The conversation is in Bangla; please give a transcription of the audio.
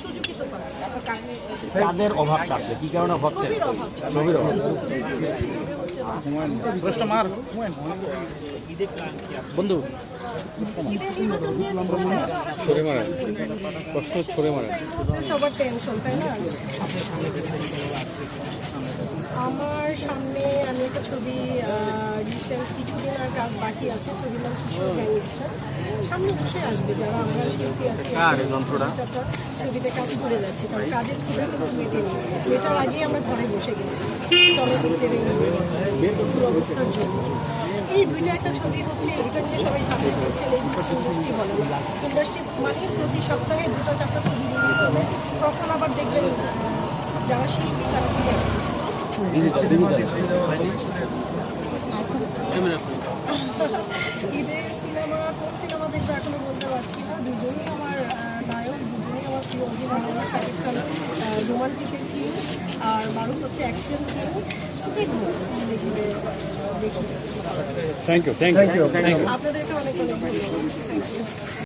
সুযোগই তো পাচ্ছি না। কাদের অভাবটা আসলে কি কারণে হচ্ছে? ছবির অভাব। ছবির অভাব। ছবিভাবে হচ্ছে না। প্রশ্ন মার বন্ধু ঈদের নির্বাচন নিয়ে চিন্তা ছড়ে মারা প্রশ্ন ছড়ে মারা সবার টেনশন, তাই না? আমার সামনে আমি একটা ছবি রিসেন্ট কিছুদিন আর কাজ বাকি আছে, ছবির নাম কিশোর গ্যাংস্টার। সামনে বসে আসবে যারা আমরা শিল্পী আছি, চারটা ছবিতে কাজ করে যাচ্ছি, কারণ কাজের ক্ষুধা কিন্তু মেটেনি। মেটার আগেই আমরা ঘরে বসে গেছি চলচ্চিত্রের এই অবস্থার জন্য। এই দুইটা একটা ছবি হচ্ছে, এটা নিয়ে সবাই ঝামেলা করছে, ইন্ডাস্ট্রি বলে না। ইন্ডাস্ট্রি মানে প্রতি সপ্তাহে 2-4টা ছবি রিলিজ হবে, তখন আবার দেখবেন যারা শিল্পী তারা কি আসছে। ঈদের সিনেমা কোন সিনেমা দেখবো এখনো বলতে পারছি না। দুজনই আমার নায়ক, দুজনই আমার প্রিয় অভিনেতা। শাকিব খান রোমান্টিকের কিং আর মারুফ হচ্ছে অ্যাকশন কিং। দেখবো দেখি। থ্যাংক ইউ আপনাদেরকে অনেক অনেক ধন্যবাদ। Thank you.